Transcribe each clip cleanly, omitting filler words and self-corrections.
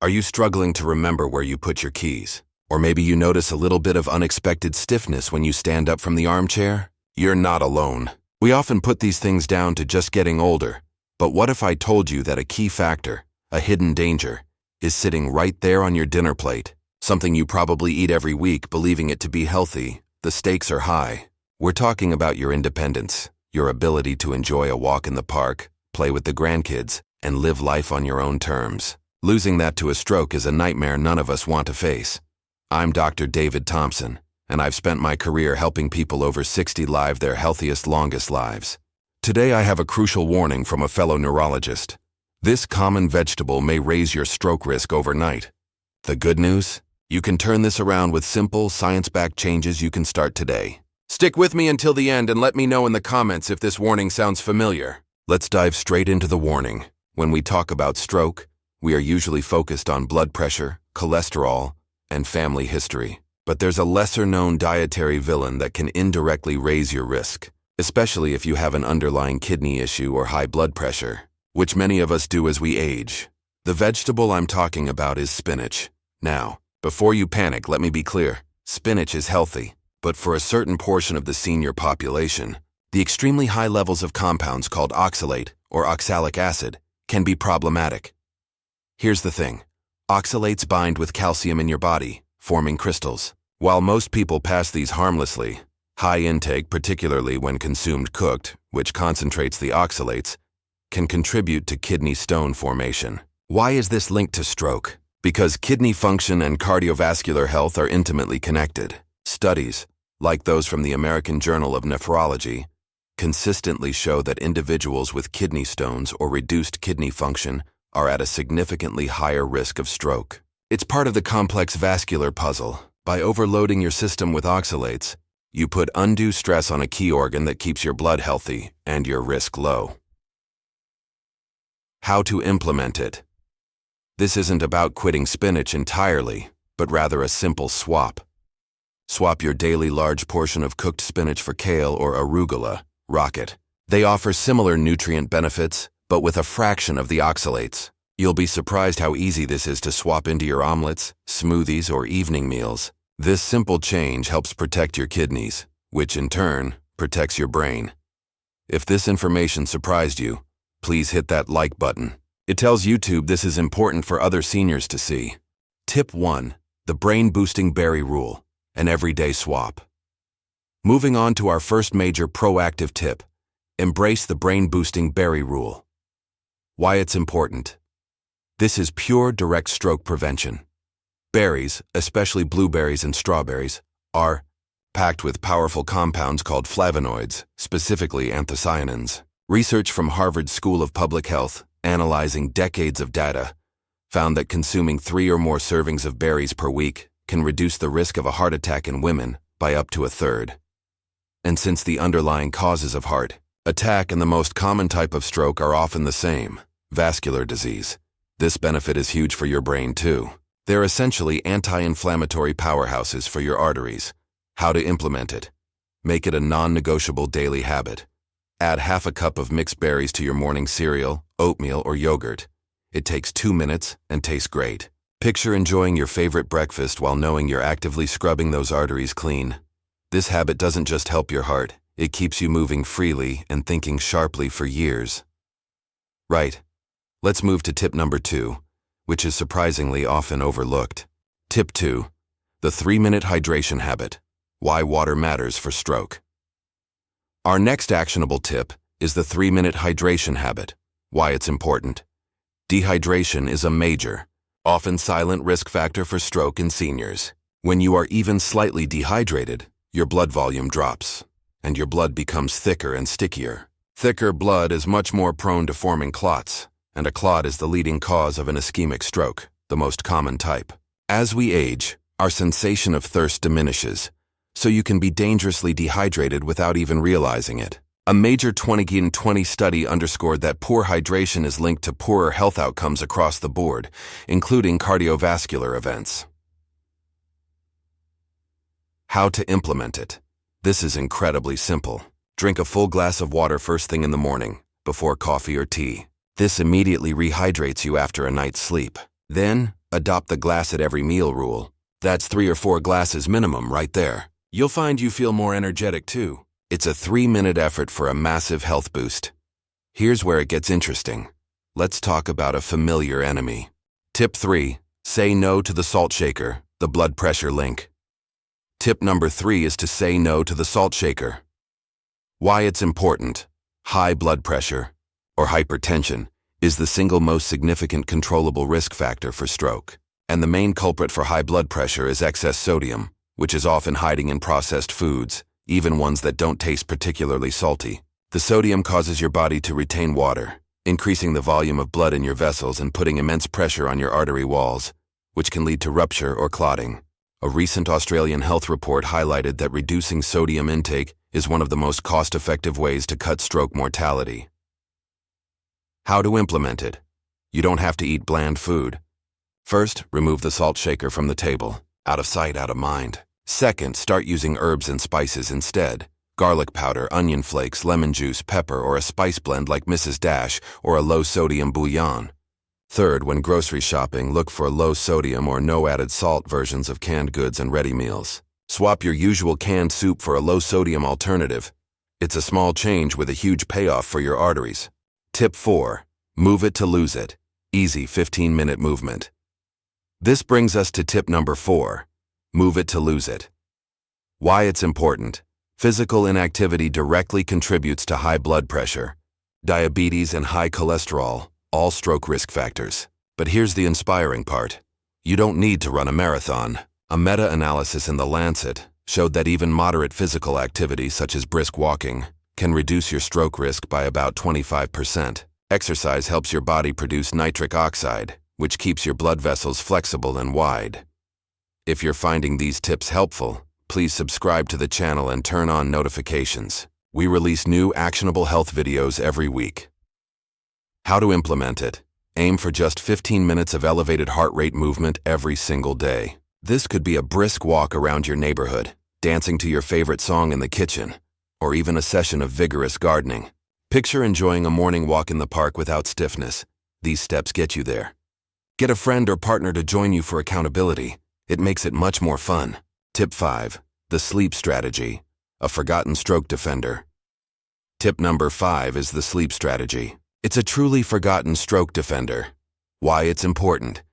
Are you struggling to remember where you put your keys? Or maybe you notice a little bit of unexpected stiffness when you stand up from the armchair? You're not alone. We often put these things down to just getting older. But what if I told you that a key factor, a hidden danger, is sitting right there on your dinner plate? Something you probably eat every week believing it to be healthy. The stakes are high. We're talking about your independence, your ability to enjoy a walk in the park, play with the grandkids, and live life on your own terms. Losing that to a stroke is a nightmare none of us want to face. I'm Dr. David Thompson, and I've spent my career helping people over 60 live their healthiest, longest lives. Today I have a crucial warning from a fellow neurologist. This common vegetable may raise your stroke risk overnight. The good news? You can turn this around with simple, science-backed changes you can start today. Stick with me until the end and let me know in the comments if this warning sounds familiar. Let's dive straight into the warning. When we talk about stroke, we are usually focused on blood pressure, cholesterol, and family history. But there's a lesser-known dietary villain that can indirectly raise your risk, especially if you have an underlying kidney issue or high blood pressure, which many of us do as we age. The vegetable I'm talking about is spinach. Now, before you panic, let me be clear. Spinach is healthy, but for a certain portion of the senior population, the extremely high levels of compounds called oxalate or oxalic acid can be problematic. Here's the thing. Oxalates bind with calcium in your body, forming crystals. While most people pass these harmlessly, high intake, particularly when consumed cooked, which concentrates the oxalates, can contribute to kidney stone formation. Why is this linked to stroke? Because kidney function and cardiovascular health are intimately connected. Studies, like those from the American Journal of Nephrology, consistently show that individuals with kidney stones or reduced kidney function are at a significantly higher risk of stroke. It's part of the complex vascular puzzle. By overloading your system with oxalates, you put undue stress on a key organ that keeps your blood healthy and your risk low. How to implement it? This isn't about quitting spinach entirely, but rather a simple swap. Swap your daily large portion of cooked spinach for kale or arugula, rocket. They offer similar nutrient benefits, but with a fraction of the oxalates. You'll be surprised how easy this is to swap into your omelets, smoothies, or evening meals. This simple change helps protect your kidneys, which in turn protects your brain. If this information surprised you, please hit that like button. It tells YouTube this is important for other seniors to see. Tip 1. The brain-boosting berry rule, an everyday swap. Moving on to our first major proactive tip, embrace the brain-boosting berry rule. Why it's important. This is pure direct stroke prevention. Berries, especially blueberries and strawberries, are packed with powerful compounds called flavonoids, specifically anthocyanins. Research from Harvard School of Public Health, analyzing decades of data, found that consuming 3 or more servings of berries per week can reduce the risk of a heart attack in women by up to 1/3. And since the underlying causes of heart attack and the most common type of stroke are often the same, vascular disease, this benefit is huge for your brain too. They're essentially anti-inflammatory powerhouses for your arteries. How to implement it? Make it a non-negotiable daily habit. Add half a cup of mixed berries to your morning cereal, oatmeal, or yogurt. It takes 2 minutes and tastes great. Picture enjoying your favorite breakfast while knowing you're actively scrubbing those arteries clean. This habit doesn't just help your heart, it keeps you moving freely and thinking sharply for years. Right. Let's move to tip number 2, which is surprisingly often overlooked. Tip 2. The 3-minute hydration habit. Why water matters for stroke. Our next actionable tip is the 3-minute hydration habit. Why it's important. Dehydration is a major, often silent risk factor for stroke in seniors. When you are even slightly dehydrated, your blood volume drops, and your blood becomes thicker and stickier. Thicker blood is much more prone to forming clots, and a clot is the leading cause of an ischemic stroke, the most common type. As we age, our sensation of thirst diminishes, so you can be dangerously dehydrated without even realizing it. A major 2020 study underscored that poor hydration is linked to poorer health outcomes across the board, including cardiovascular events. How to implement it. This is incredibly simple. Drink a full glass of water first thing in the morning, before coffee or tea. This immediately rehydrates you after a night's sleep. Then, Adopt the glass at every meal rule. That's 3 or 4 glasses minimum right there. You'll find you feel more energetic too. It's a 3-minute effort for a massive health boost. Here's where it gets interesting. Let's talk about a familiar enemy. Tip 3. Say no to the salt shaker, the blood pressure link. Tip number 3 is to say no to the salt shaker. Why it's important. High blood pressure, or hypertension, is the single most significant controllable risk factor for stroke. And the main culprit for high blood pressure is excess sodium, which is often hiding in processed foods, even ones that don't taste particularly salty. The sodium causes your body to retain water, increasing the volume of blood in your vessels and putting immense pressure on your artery walls, which can lead to rupture or clotting. A recent Australian health report highlighted that reducing sodium intake is one of the most cost-effective ways to cut stroke mortality. How to implement it. You don't have to eat bland food. First, remove the salt shaker from the table. Out of sight, out of mind. Second, start using herbs and spices instead. Garlic powder, onion flakes, lemon juice, pepper, or a spice blend like Mrs. Dash, or a low-sodium bouillon. Third, when grocery shopping, look for low-sodium or no-added salt versions of canned goods and ready meals. Swap your usual canned soup for a low-sodium alternative. It's a small change with a huge payoff for your arteries. Tip 4. Move it to lose it. Easy 15-minute movement. This brings us to tip number 4. Move it to lose it. Why it's important. Physical inactivity directly contributes to high blood pressure, diabetes, and high cholesterol, all stroke risk factors. But here's the inspiring part. You don't need to run a marathon. A meta-analysis in The Lancet showed that even moderate physical activity, such as brisk walking, can reduce your stroke risk by about 25%. Exercise helps your body produce nitric oxide, which keeps your blood vessels flexible and wide. If you're finding these tips helpful, please subscribe to the channel and turn on notifications. We release new actionable health videos every week. How to implement it. Aim for just 15 minutes of elevated heart rate movement every single day. This could be a brisk walk around your neighborhood, dancing to your favorite song in the kitchen, or even a session of vigorous gardening. Picture enjoying a morning walk in the park without stiffness. These steps get you there. Get a friend or partner to join you for accountability. It makes it much more fun. Tip 5. The sleep strategy. A forgotten stroke defender. Tip number 5 is the sleep strategy. It's a truly forgotten stroke defender. Why it's important.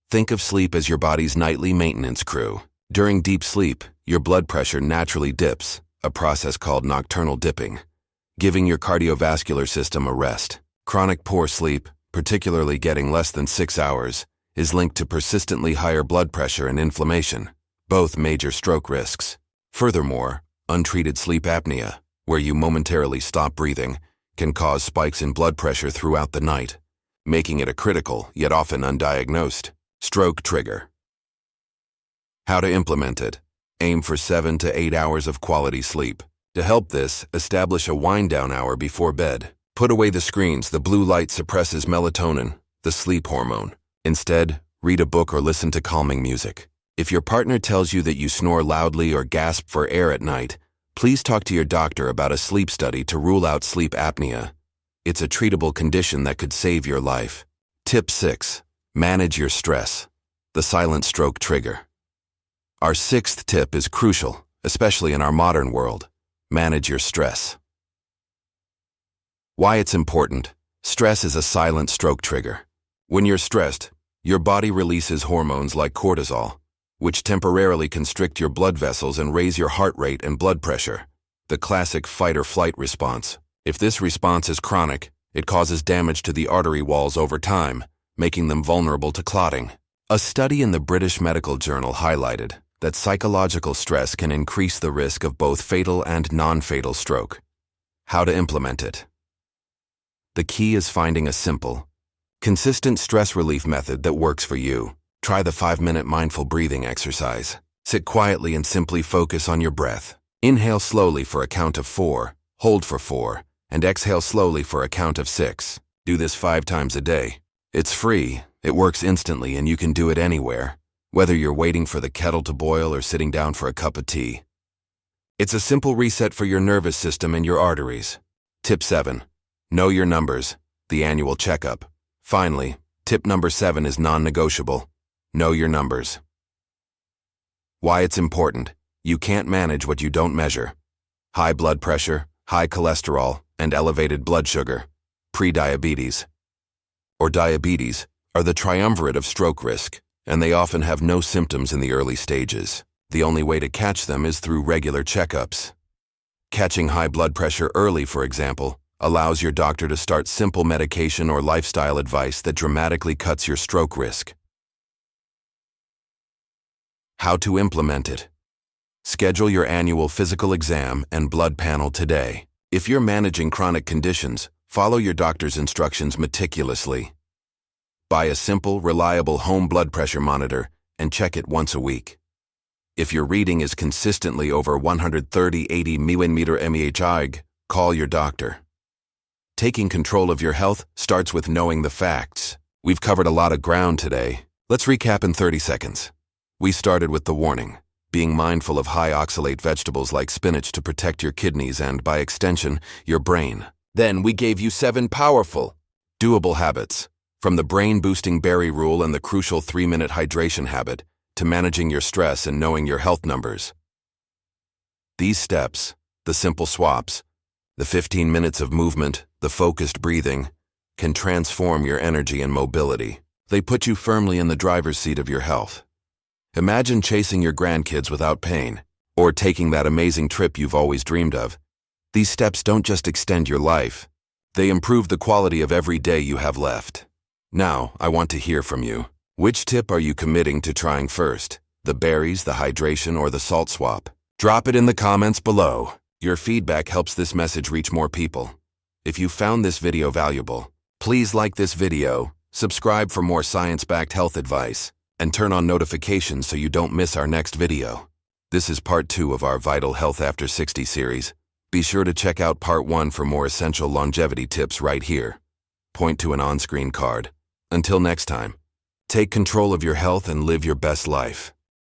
Think of sleep as your body's nightly maintenance crew. During deep sleep, your blood pressure naturally dips, a process called nocturnal dipping, giving your cardiovascular system a rest. Chronic poor sleep, particularly getting less than 6 hours, is linked to persistently higher blood pressure and inflammation, both major stroke risks. Furthermore, untreated sleep apnea, where you momentarily stop breathing, can cause spikes in blood pressure throughout the night, making it a critical, yet often undiagnosed, stroke trigger. How to implement it. Aim for 7 to 8 hours of quality sleep. To help this, establish a wind-down hour before bed. Put away the screens. The blue light suppresses melatonin, the sleep hormone. Instead, read a book or listen to calming music. If your partner tells you that you snore loudly or gasp for air at night, please talk to your doctor about a sleep study to rule out sleep apnea. It's a treatable condition that could save your life. Tip 6. Manage your stress. The silent stroke trigger. Our 6th tip is crucial, especially in our modern world. Manage your stress. Why it's important. Stress is a silent stroke trigger. When you're stressed, your body releases hormones like cortisol, which temporarily constrict your blood vessels and raise your heart rate and blood pressure. The classic fight-or-flight response. If this response is chronic, it causes damage to the artery walls over time, making them vulnerable to clotting. A study in the British Medical Journal highlighted that psychological stress can increase the risk of both fatal and non-fatal stroke. How to implement it. The key is finding a simple, consistent stress relief method that works for you. Try the 5-minute mindful breathing exercise. Sit quietly and simply focus on your breath. Inhale slowly for a count of 4, hold for 4, and exhale slowly for a count of 6. Do this 5 times a day. It's free, it works instantly, and you can do it anywhere, whether you're waiting for the kettle to boil or sitting down for a cup of tea. It's a simple reset for your nervous system and your arteries. Tip 7. Know your numbers, the annual checkup. Finally, tip number 7 is non-negotiable. Know your numbers. Why it's important. You can't manage what you don't measure. High blood pressure, high cholesterol, and elevated blood sugar, pre-diabetes, or diabetes, are the triumvirate of stroke risk, and they often have no symptoms in the early stages. The only way to catch them is through regular checkups. Catching high blood pressure early, for example, allows your doctor to start simple medication or lifestyle advice that dramatically cuts your stroke risk. How to implement it. Schedule your annual physical exam and blood panel today. If you're managing chronic conditions, follow your doctor's instructions meticulously. Buy a simple, reliable home blood pressure monitor and check it once a week. If your reading is consistently over 130/80 mmHg, call your doctor. Taking control of your health starts with knowing the facts. We've covered a lot of ground today. Let's recap in 30 seconds. We started with the warning, being mindful of high oxalate vegetables like spinach to protect your kidneys and, by extension, your brain. Then we gave you 7 powerful, doable habits, from the brain-boosting berry rule and the crucial 3-minute hydration habit, to managing your stress and knowing your health numbers. These steps, the simple swaps, the 15 minutes of movement, the focused breathing, can transform your energy and mobility. They put you firmly in the driver's seat of your health. Imagine chasing your grandkids without pain, or taking that amazing trip you've always dreamed of. These steps don't just extend your life, they improve the quality of every day you have left. Now, I want to hear from you. Which tip are you committing to trying first? The berries, the hydration, or the salt swap? Drop it in the comments below. Your feedback helps this message reach more people. If you found this video valuable, please like this video, subscribe for more science-backed health advice, and turn on notifications so you don't miss our next video. This is part 2 of our Vital Health After 60 series. Be sure to check out part 1 for more essential longevity tips right here. Point to an on-screen card. Until next time, take control of your health and live your best life.